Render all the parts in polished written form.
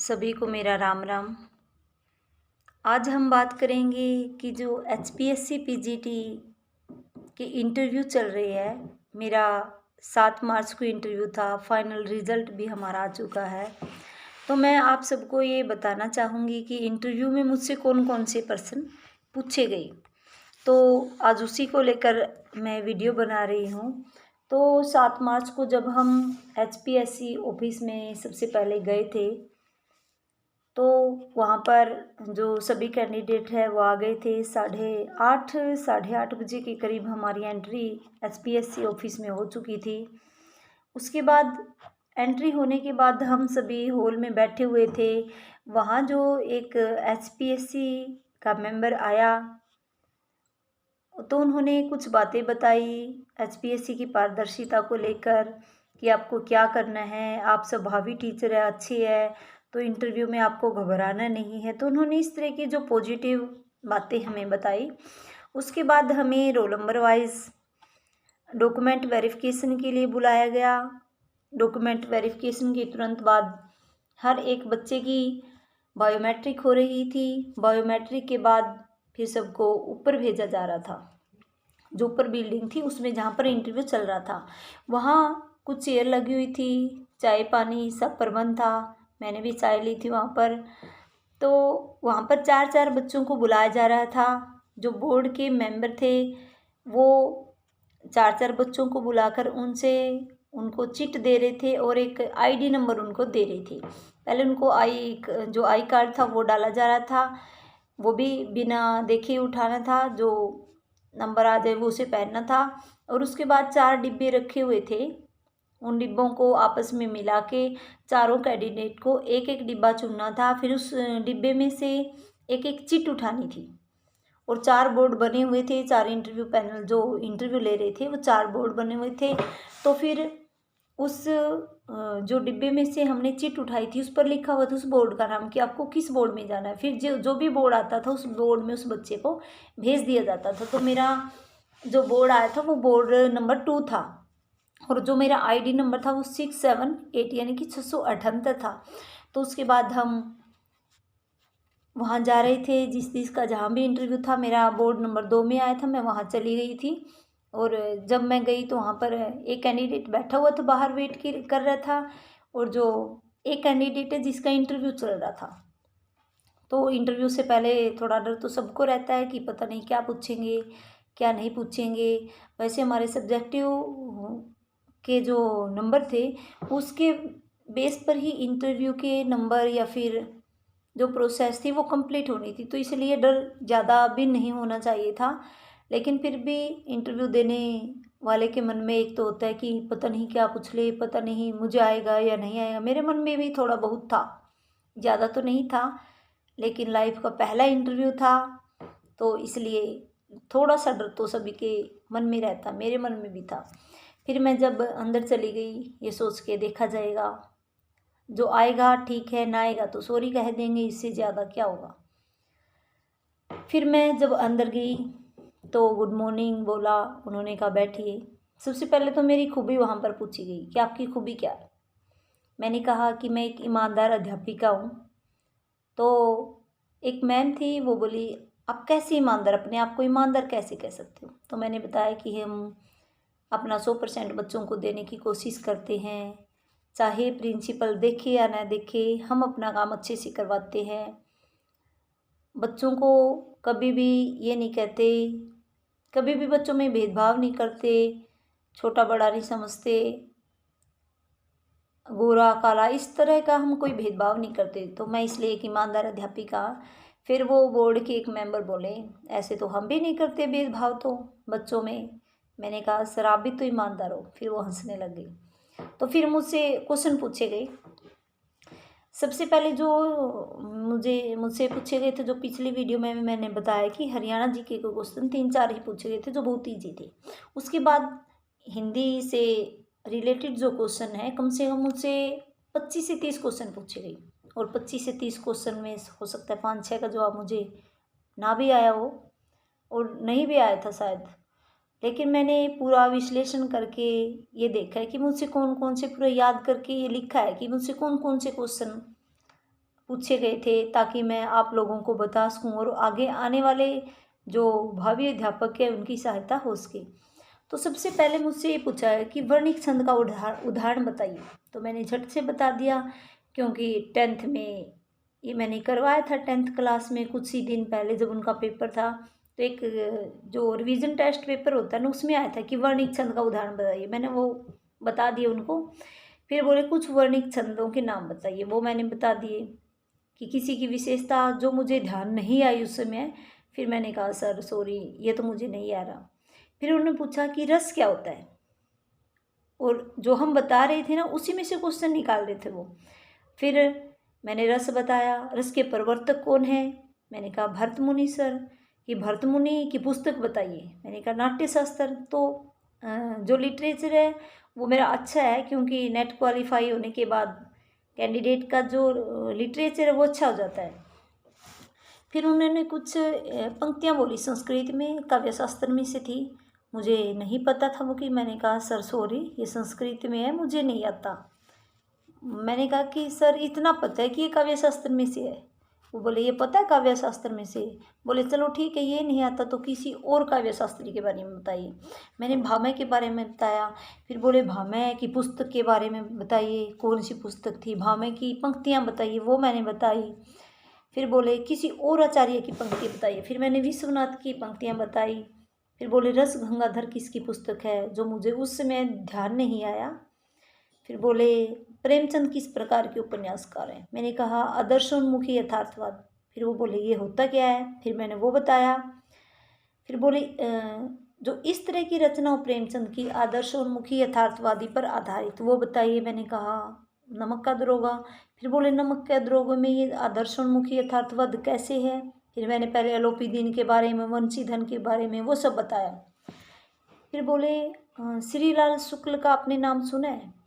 सभी को मेरा राम राम। आज हम बात करेंगे कि जो एचपीएससी पीजीटी के इंटरव्यू चल रहे हैं। मेरा 7 मार्च को इंटरव्यू था, फाइनल रिज़ल्ट भी हमारा आ चुका है। तो मैं आप सबको ये बताना चाहूँगी कि इंटरव्यू में मुझसे कौन कौन से प्रश्न पूछे गए। तो आज उसी को लेकर मैं वीडियो बना रही हूँ। तो 7 मार्च को जब हम एचपीएससी ऑफिस में सबसे पहले गए थे, तो वहाँ पर जो सभी कैंडिडेट है वो आ गए थे। साढ़े आठ बजे के करीब हमारी एंट्री एचपीएससी ऑफिस में हो चुकी थी। उसके बाद एंट्री होने के बाद हम सभी हॉल में बैठे हुए थे। वहाँ जो एक एचपीएससी का मेंबर आया, तो उन्होंने कुछ बातें बताई एचपीएससी की पारदर्शिता को लेकर कि आपको क्या करना है, आप स्वभावी टीचर है, अच्छे है, तो इंटरव्यू में आपको घबराना नहीं है। तो उन्होंने इस तरह की जो पॉजिटिव बातें हमें बताई। उसके बाद हमें roll number wise document verification के लिए बुलाया गया। डॉक्यूमेंट वेरिफिकेशन के तुरंत बाद हर एक बच्चे की बायोमेट्रिक हो रही थी। बायोमेट्रिक के बाद फिर सबको ऊपर भेजा जा रहा था। जो ऊपर बिल्डिंग थी उसमें जहाँ पर इंटरव्यू चल रहा था, वहाँ कुछ चेयर लगी हुई थी, चाय पानी सब प्रबंध था। मैंने भी चाय ली थी वहाँ पर। तो वहाँ पर 4-4 बच्चों को बुलाया जा रहा था। जो बोर्ड के मेंबर थे वो 4-4 बच्चों को बुलाकर उनको चिट दे रहे थे और एक आईडी नंबर उनको दे रहे थे। पहले उनको जो आई कार्ड था वो डाला जा रहा था, वो भी बिना देखे उठाना था। जो नंबर आ जाए वो उसे पहनना था। और उसके बाद 4 डिब्बे रखे हुए थे। उन डिब्बों को आपस में मिला के चारों कैंडिडेट को एक एक डिब्बा चुनना था। फिर उस डिब्बे में से एक एक चिट उठानी थी। और 4 बोर्ड बने हुए थे। 4 इंटरव्यू पैनल जो इंटरव्यू ले रहे थे वो 4 बोर्ड बने हुए थे। तो फिर उस जो डिब्बे में से हमने चिट उठाई थी उस पर लिखा हुआ था उस बोर्ड का नाम कि आपको किस बोर्ड में जाना है। फिर जो भी बोर्ड आता था उस बोर्ड में उस बच्चे को भेज दिया जाता था। तो मेरा जो बोर्ड आया था वो बोर्ड नंबर 2 था। और जो मेरा आईडी नंबर था वो 678 यानी कि 678 था। तो उसके बाद हम वहाँ जा रहे थे, जिसका जहाँ भी इंटरव्यू था। मेरा बोर्ड नंबर 2 में आया था, मैं वहाँ चली गई थी। और जब मैं गई तो वहाँ पर एक कैंडिडेट बैठा हुआ था, बाहर वेट कर रहा था। और जो एक कैंडिडेट है जिसका इंटरव्यू चल रहा था। तो इंटरव्यू से पहले थोड़ा डर तो सबको रहता है कि पता नहीं क्या पूछेंगे क्या नहीं पूछेंगे। वैसे हमारे सब्जेक्टिव के जो नंबर थे उसके बेस पर ही इंटरव्यू के नंबर या फिर जो प्रोसेस थी वो कंप्लीट होनी थी। तो इसलिए डर ज़्यादा भी नहीं होना चाहिए था। लेकिन फिर भी इंटरव्यू देने वाले के मन में एक तो होता है कि पता नहीं क्या पूछ ले, पता नहीं मुझे आएगा या नहीं आएगा। मेरे मन में भी थोड़ा बहुत था, ज़्यादा तो नहीं था, लेकिन लाइफ का पहला इंटरव्यू था तो इसलिए थोड़ा सा डर तो सभी के मन में रहता, मेरे मन में भी था। फिर मैं जब अंदर चली गई ये सोच के देखा जाएगा, जो आएगा ठीक है, ना आएगा तो सॉरी कह देंगे, इससे ज़्यादा क्या होगा। फिर मैं जब अंदर गई तो गुड मॉर्निंग बोला, उन्होंने कहा बैठिए। सबसे पहले तो मेरी खूबी वहाँ पर पूछी गई कि आपकी खूबी क्या है। मैंने कहा कि मैं एक ईमानदार अध्यापिका हूँ। तो एक मैम थी, वो बोली आप कैसे ईमानदार, अपने आप को ईमानदार कैसे कह सकते हो। तो मैंने बताया कि हम अपना 100% बच्चों को देने की कोशिश करते हैं, चाहे प्रिंसिपल देखे या ना देखे, हम अपना काम अच्छे से करवाते हैं। बच्चों को कभी भी ये नहीं कहते, कभी भी बच्चों में भेदभाव नहीं करते, छोटा बड़ा नहीं समझते, गोरा काला इस तरह का हम कोई भेदभाव नहीं करते। तो मैं इसलिए एक ईमानदार अध्यापिका। फिर वो बोर्ड के एक मेंबर बोले ऐसे तो हम भी नहीं करते भेदभाव तो बच्चों में। मैंने कहा सर आप भी तो ईमानदार हो। फिर वो हंसने लगे। तो फिर मुझसे क्वेश्चन पूछे गए। सबसे पहले जो मुझसे पूछे गए थे, जो पिछली वीडियो में मैंने बताया कि हरियाणा जीके के क्वेश्चन 3-4 ही पूछे गए थे जो बहुत ईजी थे। उसके बाद हिंदी से रिलेटेड जो क्वेश्चन है कम से कम मुझसे 25 से 30 क्वेश्चन पूछे गए। और 25 से 30 क्वेश्चन में हो सकता है 5-6 का जवाब मुझे ना भी आया हो और नहीं भी आया था शायद। लेकिन मैंने पूरा विश्लेषण करके ये देखा है कि मुझसे कौन कौन से, पूरा याद करके ये लिखा है कि मुझसे कौन कौन से क्वेश्चन पूछे गए थे ताकि मैं आप लोगों को बता सकूं और आगे आने वाले जो भावी अध्यापक है उनकी सहायता हो सके। तो सबसे पहले मुझसे ये पूछा है कि वर्णिक छंद का उदाहरण बताइए। तो मैंने झट से बता दिया, क्योंकि 10th में ये मैंने करवाया था। 10th क्लास में कुछ ही दिन पहले जब उनका पेपर था, तो एक जो रिवीजन टेस्ट पेपर होता है ना, उसमें आया था कि वर्णिक छंद का उदाहरण बताइए। मैंने वो बता दिए उनको। फिर बोले कुछ वर्णिक छंदों के नाम बताइए, वो मैंने बता दिए। कि किसी की विशेषता जो मुझे ध्यान नहीं आई उस समय, फिर मैंने कहा सर सॉरी, ये तो मुझे नहीं आ रहा। फिर उन्होंने पूछा कि रस क्या होता है, और जो हम बता रहे थे ना उसी में से क्वेश्चन निकाल रहे थे वो। फिर मैंने रस बताया। रस के प्रवर्तक कौन है? मैंने कहा भरतमुनि सर। कि भरतमुनि की पुस्तक बताइए। मैंने कहा नाट्यशास्त्र। तो जो लिटरेचर है वो मेरा अच्छा है, क्योंकि नेट क्वालिफाई होने के बाद कैंडिडेट का जो लिटरेचर है वो अच्छा हो जाता है। फिर उन्होंने कुछ पंक्तियाँ बोली संस्कृत में, काव्यशास्त्र में से थी। मुझे नहीं पता था वो, कि मैंने कहा सर सॉरी, ये संस्कृत में है, मुझे नहीं आता। मैंने कहा कि सर इतना पता है कि ये काव्यशास्त्र में से है। वो बोले ये पता है काव्यशास्त्र में से? बोले चलो ठीक है, ये नहीं आता तो किसी और काव्यशास्त्री के बारे में बताइए। मैंने भामह के बारे में बताया। फिर बोले भामह की पुस्तक के बारे में बताइए, कौन सी पुस्तक थी। भामह की पंक्तियाँ बताइए, वो मैंने बताई। फिर बोले किसी और आचार्य की पंक्ति बताइए। फिर मैंने विश्वनाथ की पंक्तियाँ बताई। फिर बोले रस गंगाधर किसकी पुस्तक है, जो मुझे उस समय ध्यान नहीं आया। फिर बोले प्रेमचंद किस प्रकार के उपन्यासकार हैं। मैंने कहा आदर्शोन्मुखी यथार्थवाद। फिर वो बोले ये होता क्या है, फिर मैंने वो बताया। फिर बोले जो इस तरह की रचना हो प्रेमचंद की आदर्शोन्मुखी यथार्थवादी पर आधारित, वो बताइए। मैंने कहा नमक का दरोगा। फिर बोले नमक के दरोगा में ये आदर्शोन्मुखी यथार्थवाद कैसे है। फिर मैंने पहले अलोपीदीन के बारे में, वंशीधन के बारे में वो सब बताया। फिर बोले श्रीलाल शुक्ल का आपने नाम सुना है?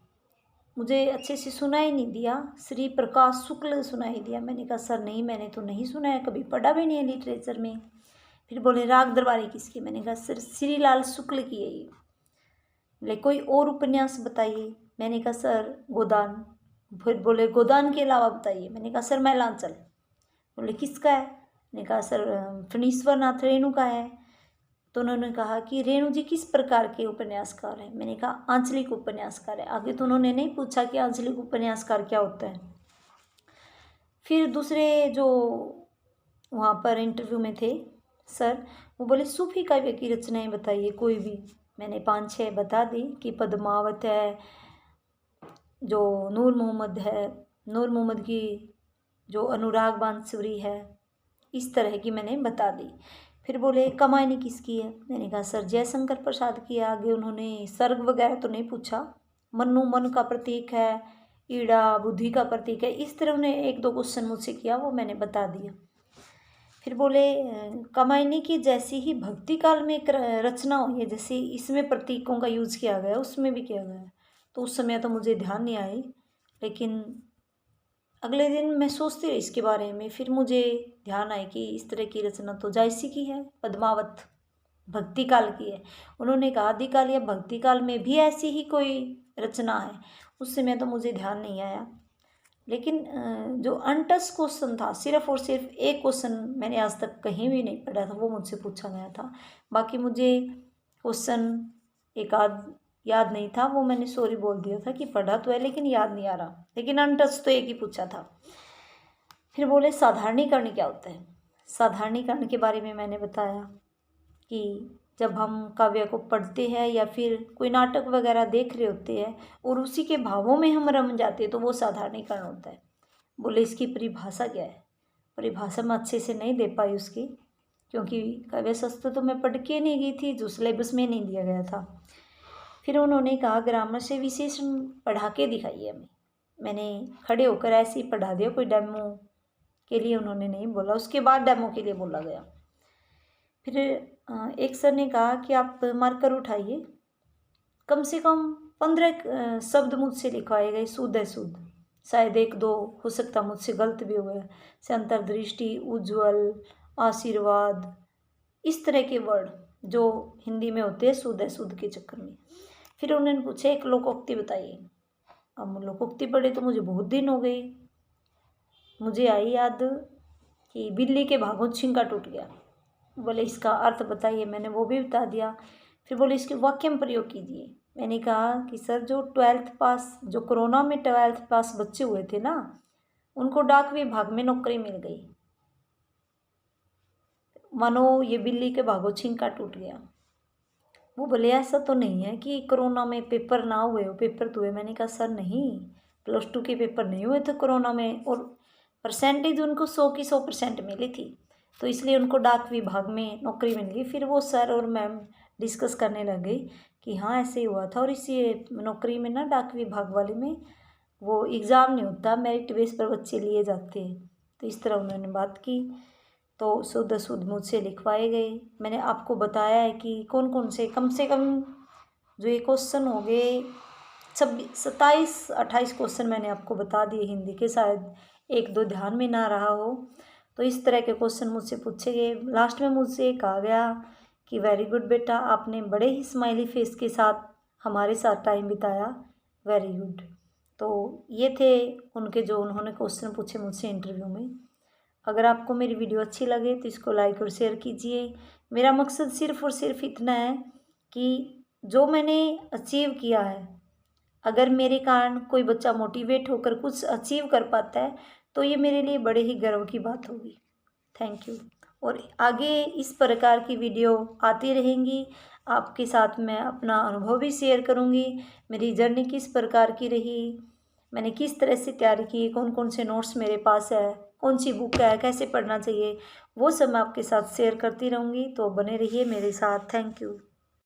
मुझे अच्छे से सुनाई नहीं दिया, श्री प्रकाश शुक्ल सुनाई दिया। मैंने कहा सर नहीं, मैंने तो नहीं सुना है, कभी पढ़ा भी नहीं है लिटरेचर में। फिर बोले राग दरबारी किसकी? मैंने कहा सर श्रीलाल शुक्ल की है ये। बोले कोई और उपन्यास बताइए। मैंने कहा सर गोदान। फिर बोले गोदान के अलावा बताइए। मैंने कहा सर मैलांचल। बोले किसका है? मैंने कहा सर फणीश्वर नाथ रेणु का है। तो उन्होंने कहा कि रेणु जी किस प्रकार के उपन्यासकार हैं। मैंने कहा आंचलिक उपन्यासकार है। आगे तो उन्होंने नहीं पूछा कि आंचलिक उपन्यासकार क्या होता है। फिर दूसरे जो वहाँ पर इंटरव्यू में थे सर, वो बोले सूफी काव्य की रचनाएं बताइए कोई भी। मैंने 5-6 बता दी कि पद्मावत है, जो नूर मोहम्मद है, नूर मोहम्मद की जो अनुराग बांसुरी है, इस तरह की मैंने बता दी। फिर बोले कमायनी किसकी है। मैंने कहा सर जयशंकर प्रसाद की है। आगे उन्होंने सर्ग वगैरह तो नहीं पूछा। मन्नू मन का प्रतीक है, ईड़ा बुद्धि का प्रतीक है, इस तरह उन्हें 1-2 क्वेश्चन मुझसे किया, वो मैंने बता दिया। फिर बोले कमायनी की जैसी ही भक्ति काल में एक रचना हुई है, जैसे इसमें प्रतीकों का यूज़ किया गया, उसमें भी किया गया है। तो उस समय तो मुझे ध्यान नहीं आई, लेकिन अगले दिन मैं सोचती रही इसके बारे में। फिर मुझे ध्यान आया कि इस तरह की रचना तो जायसी की है, पद्मावत भक्ति काल की है। उन्होंने कहा आदिकाल या भक्ति काल में भी ऐसी ही कोई रचना है। उस समय तो मुझे ध्यान नहीं आया, लेकिन जो अनटच क्वेश्चन था, सिर्फ और सिर्फ एक क्वेश्चन मैंने आज तक कहीं भी नहीं पढ़ा था, वो मुझसे पूछा गया था। बाकी मुझे क्वेश्चन एक आध याद नहीं था, वो मैंने सॉरी बोल दिया था कि पढ़ा तो है लेकिन याद नहीं आ रहा, लेकिन अनटच तो एक ही पूछा था। फिर बोले साधारणीकरण क्या होता है। साधारणीकरण के बारे में मैंने बताया कि जब हम काव्य को पढ़ते हैं या फिर कोई नाटक वगैरह देख रहे होते हैं और उसी के भावों में हम रम जाते हैं, तो वो साधारणीकरण होता है। बोले इसकी परिभाषा क्या है। परिभाषा मैं अच्छे से नहीं दे पाई उसकी, क्योंकि काव्य शास्त्र तो मैं पढ़ के नहीं गई थी, जो सिलेबस में नहीं दिया गया था। फिर उन्होंने कहा ग्रामर से विशेषण पढ़ा के दिखाइए हमें। मैंने खड़े होकर ऐसे ही पढ़ा दिया, कोई डेमो के लिए उन्होंने नहीं बोला, उसके बाद डेमो के लिए बोला गया। फिर एक सर ने कहा कि आप मार्कर उठाइए, कम से कम 15 शब्द मुझसे लिखवाए गए, शुद्ध है शुद्ध, शायद 1-2 हो सकता मुझसे गलत भी हो गया, से अंतर्दृष्टि, उज्ज्वल, आशीर्वाद, इस तरह के वर्ड जो हिंदी में होते हैं शुद्ध है शुद्ध के चक्कर में। फिर उन्होंने पूछा एक लोकोक्ति बताइए। अब लोकोक्ति पढ़े तो मुझे बहुत दिन हो गए, मुझे आई याद कि बिल्ली के भागों छिंका टूट गया। बोले इसका अर्थ बताइए, मैंने वो भी बता दिया। फिर बोले इसके वाक्य में प्रयोग कीजिए। मैंने कहा कि सर जो 12th पास, जो कोरोना में 12th पास बच्चे हुए थे ना, उनको डाक विभाग में नौकरी मिल गई। मानो ये बिल्ली के भागों छिंका टूट गया। वो बोले ऐसा तो नहीं है कि कोरोना में पेपर ना हुए हो, पेपर तो हुए। मैंने कहा सर नहीं, +2 के पेपर नहीं हुए थे कोरोना में, और परसेंटेज उनको 100 की 100% मिली थी, तो इसलिए उनको डाक विभाग में नौकरी मिल गई। फिर वो सर और मैम डिस्कस करने लगे कि हाँ ऐसे ही हुआ था, और इसी नौकरी में ना डाक विभाग वाले में वो एग्ज़ाम नहीं होता, मेरिट बेस पर बच्चे लिए जाते हैं। तो इस तरह उन्होंने बात की, तो शुद्ध मुझसे लिखवाए गए। मैंने आपको बताया है कि कौन कौन से कम से कम जो ये क्वेश्चन हो गए 27-28 क्वेश्चन मैंने आपको बता दिए हिंदी के, शायद 1-2 ध्यान में ना रहा हो। तो इस तरह के क्वेश्चन मुझसे पूछे गए। लास्ट में मुझसे कहा गया कि वेरी गुड बेटा, आपने बड़े ही स्माइली फेस के साथ हमारे साथ टाइम बिताया, वेरी गुड। तो ये थे उन्होंने क्वेश्चन पूछे मुझसे इंटरव्यू में। अगर आपको मेरी वीडियो अच्छी लगे तो इसको लाइक और शेयर कीजिए। मेरा मकसद सिर्फ़ और सिर्फ इतना है कि जो मैंने अचीव किया है, अगर मेरे कारण कोई बच्चा मोटिवेट होकर कुछ अचीव कर पाता है तो ये मेरे लिए बड़े ही गर्व की बात होगी। Thank you. और आगे इस प्रकार की वीडियो आती रहेंगी। आपके साथ मैं अपना अनुभव भी शेयर करूँगी, मेरी जर्नी किस प्रकार की रही, मैंने किस तरह से तैयारी की, कौन कौन से नोट्स मेरे पास है, कौन सी बुक है, कैसे पढ़ना चाहिए, वो सब मैं आपके साथ शेयर करती रहूँगी। तो बने रहिए मेरे साथ। Thank you.